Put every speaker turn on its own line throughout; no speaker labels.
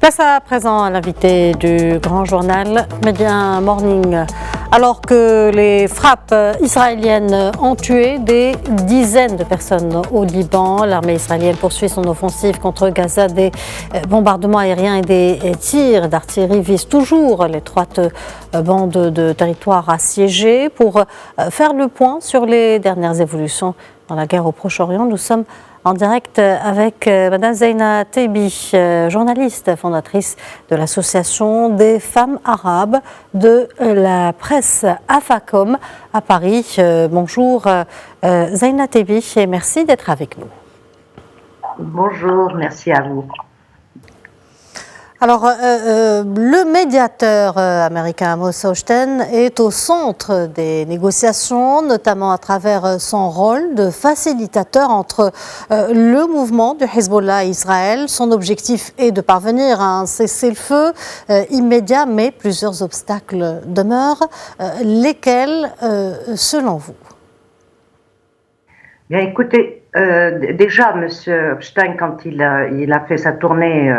Place à présent à l'invité du grand journal Média Morning. Alors que les frappes israéliennes ont tué des dizaines de personnes au Liban, l'armée israélienne poursuit son offensive contre Gaza. Des bombardements aériens et des tirs d'artillerie visent toujours l'étroite bande de territoire assiégée. Pour faire le point sur les dernières évolutions dans la guerre au Proche-Orient, nous sommes en direct avec Mme Zeina Teibi, journaliste, fondatrice de l'Association des femmes arabes de la presse AFACOM à Paris. Bonjour Zeina Teibi et merci d'être avec nous.
Bonjour, merci à vous.
Alors, le médiateur américain Amos Hochstein est au centre des négociations, notamment à travers son rôle de facilitateur entre le mouvement du Hezbollah et Israël. Son objectif est de parvenir à un cessez-le-feu immédiat, mais plusieurs obstacles demeurent. Lesquels, selon vous?
Bien, écoutez, déjà, M. Hochstein, quand il a fait sa tournée,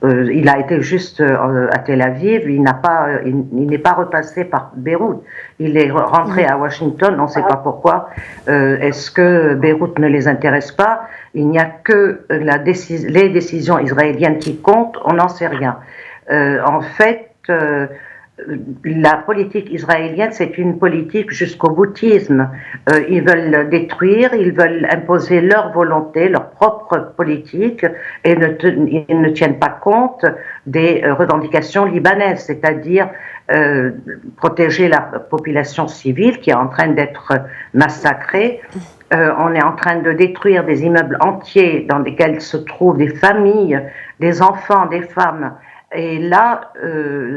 il a été juste à Tel Aviv, il n'est pas repassé par Beyrouth. Il est rentré à Washington, on ne sait pas pourquoi. Est-ce que Beyrouth ne les intéresse pas? Il n'y a que les décisions israéliennes qui comptent, on n'en sait rien. En fait, la politique israélienne, c'est une politique jusqu'au boutisme. Ils veulent détruire, ils veulent imposer leur volonté, leur propre politique, et ils ne tiennent pas compte des revendications libanaises, c'est-à-dire protéger la population civile qui est en train d'être massacrée. On est en train de détruire des immeubles entiers dans lesquels se trouvent des familles, des enfants, des femmes. Et là,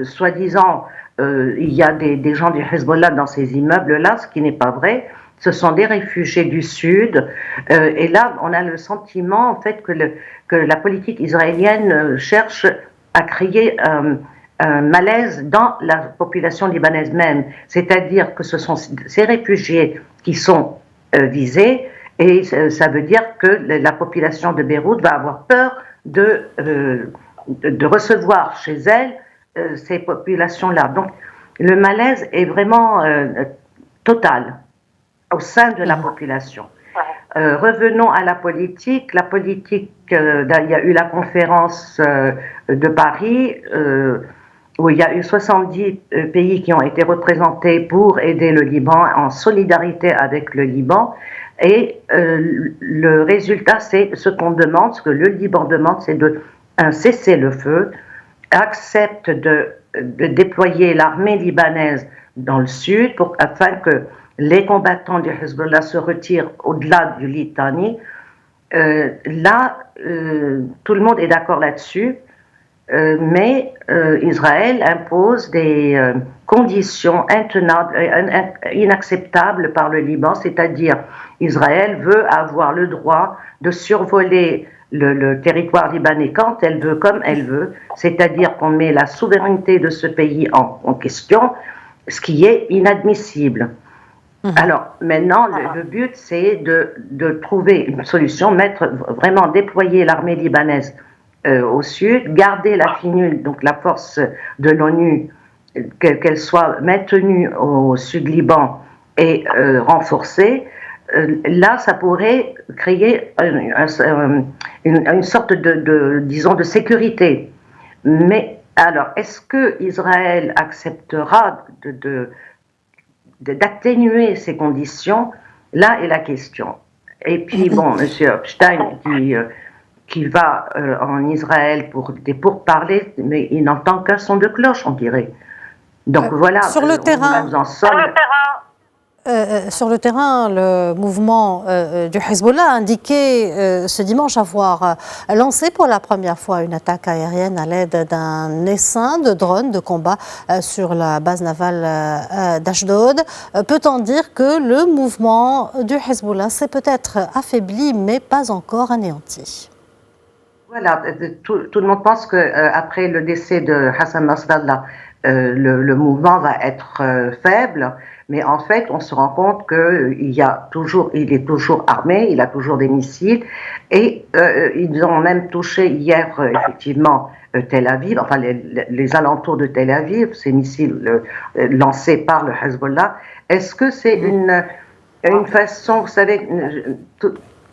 soi-disant, il y a des gens du Hezbollah dans ces immeubles-là, ce qui n'est pas vrai. Ce sont des réfugiés du Sud. Et là, on a le sentiment, en fait, que la politique israélienne cherche à créer un malaise dans la population libanaise même. C'est-à-dire que ce sont ces réfugiés qui sont visés, et ça veut dire que la population de Beyrouth va avoir peur de recevoir chez elle ces populations-là. Donc, le malaise est vraiment total au sein de la population. Revenons à la politique. La politique, il y a eu la conférence de Paris, où il y a eu 70 pays qui ont été représentés pour aider le Liban, en solidarité avec le Liban. Et le résultat, c'est ce qu'on demande, ce que le Liban demande, c'est un cessez-le-feu, accepte de déployer l'armée libanaise dans le sud afin que les combattants du Hezbollah se retirent au-delà du Litani. Là, tout le monde est d'accord là-dessus, mais Israël impose des conditions intenables, inacceptables par le Liban, c'est-à-dire Israël veut avoir le droit de survoler le territoire libanais quand elle veut, comme elle veut, c'est-à-dire qu'on met la souveraineté de ce pays en question, ce qui est inadmissible. Alors maintenant, le but, c'est de trouver une solution, vraiment déployer l'armée libanaise au sud, garder la FINUL, donc la force de l'ONU, qu'elle soit maintenue au sud Liban et renforcée. Là, ça pourrait créer une sorte disons, de sécurité. Mais alors, est-ce que Israël acceptera d'atténuer ces conditions? Là est la question. Et puis, bon, M. Hochstein qui va en Israël pour pourparlers, mais il n'entend qu'un son de cloche, on dirait. Donc voilà,
sur le terrain,
nous en sommes.
Sur le terrain, le mouvement du Hezbollah a indiqué ce dimanche avoir lancé pour la première fois une attaque aérienne à l'aide d'un essaim de drones de combat sur la base navale d'Ashdod. Peut-on dire que le mouvement du Hezbollah s'est peut-être affaibli, mais pas encore anéanti?
Voilà, tout le monde pense qu'après le décès de Hassan Nasrallah, le mouvement va être faible, mais en fait, on se rend compte qu'il est toujours armé, il a toujours des missiles, et ils ont même touché hier, effectivement, Tel Aviv, enfin les alentours de Tel Aviv, ces missiles lancés par le Hezbollah. Est-ce que c'est une façon, vous savez,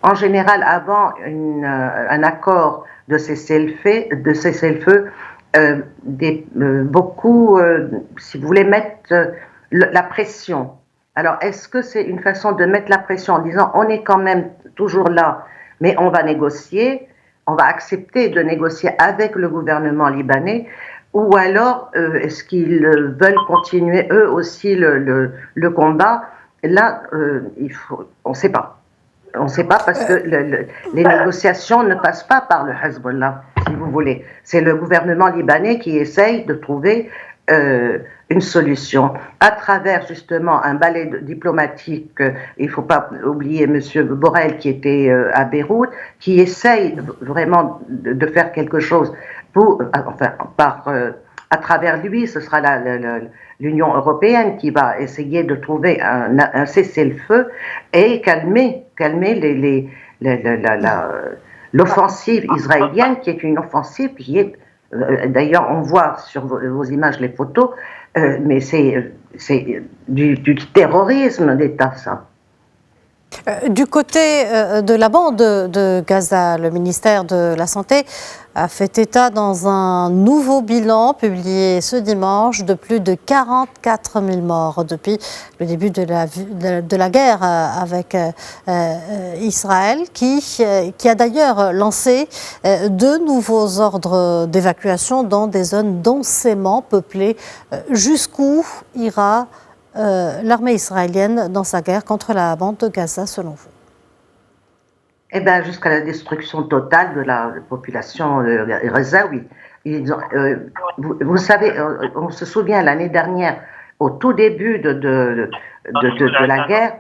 en général, avant un accord de cessez-le-feu, beaucoup, si vous voulez, mettre la pression. Alors, est-ce que c'est une façon de mettre la pression en disant on est quand même toujours là, mais on va négocier, on va accepter de négocier avec le gouvernement libanais, ou alors est-ce qu'ils veulent continuer eux aussi le combat? Là, on ne sait pas. On ne sait pas parce que les négociations ne passent pas par le Hezbollah, si vous voulez. C'est le gouvernement libanais qui essaye de trouver une solution à travers justement un balai diplomatique. Il ne faut pas oublier M. Borrell qui était à Beyrouth, qui essaye vraiment de faire quelque chose à travers lui, ce sera l'Union européenne qui va essayer de trouver un cessez-le-feu et calmer l'offensive israélienne, qui est une offensive qui est, d'ailleurs on voit sur vos images les photos, mais c'est du terrorisme d'État, ça.
Du côté de la bande de Gaza, le ministère de la Santé a fait état dans un nouveau bilan publié ce dimanche de plus de 44 000 morts depuis le début de la guerre avec Israël, qui a d'ailleurs lancé de nouveaux ordres d'évacuation dans des zones densément peuplées. Jusqu'où ira l'armée israélienne dans sa guerre contre la bande de Gaza, selon vous?
Eh bien, jusqu'à la destruction totale de la population Gazaoui. Vous savez, on se souvient l'année dernière, au tout début de la guerre,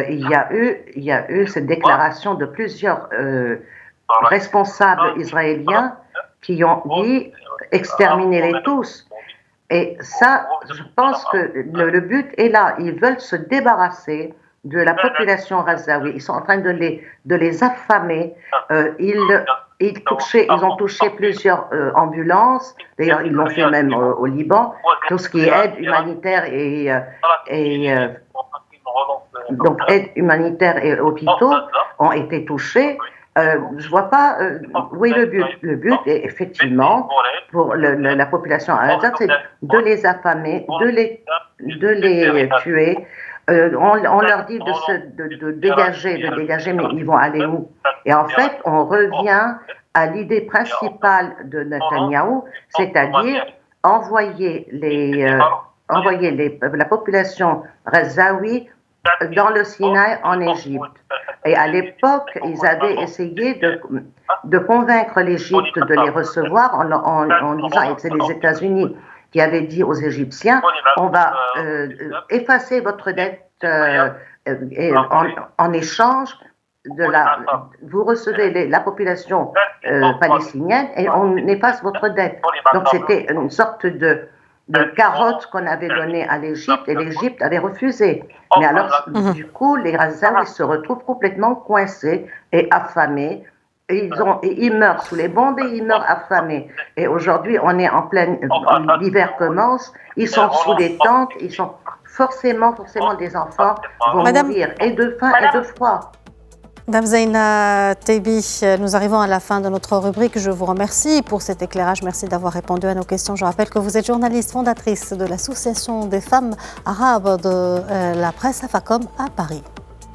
il y a eu cette déclaration de plusieurs responsables israéliens qui ont dit exterminez-les tous. Et ça, je pense que le but est là. Ils veulent se débarrasser de la population gazaoui. Ils sont en train de les affamer. Ils ont touché plusieurs ambulances. D'ailleurs, ils l'ont fait même au Liban. Tout ce qui est aide humanitaire donc aide humanitaire et hôpitaux ont été touchés. Je vois pas où est le but. Le but est effectivement pour la population à Gaza, c'est de les affamer, de les tuer. On leur dit de dégager, mais ils vont aller où? Et en fait, on revient à l'idée principale de Netanyahou, c'est-à-dire envoyer la population gazaoui dans le Sinaï en Égypte. Et à l'époque, ils avaient essayé de convaincre l'Égypte de les recevoir en disant, et c'est les États-Unis qui avaient dit aux Égyptiens, on va effacer votre dette et en échange vous recevez la population palestinienne et on efface votre dette. Donc c'était une sorte de carotte qu'on avait donnée à l'Égypte et l'Égypte avait refusé. Mais alors, du coup, les Gazaouis se retrouvent complètement coincés et affamés. Et ils meurent sous les bombes et ils meurent affamés. Et aujourd'hui, on est en pleine... L'hiver commence, ils sont sous des tentes, ils sont forcément des enfants vont mourir et de faim et de froid.
Madame Zeina Teibi, nous arrivons à la fin de notre rubrique. Je vous remercie pour cet éclairage. Merci d'avoir répondu à nos questions. Je rappelle que vous êtes journaliste fondatrice de l'Association des femmes arabes de la presse AFACOM à Paris.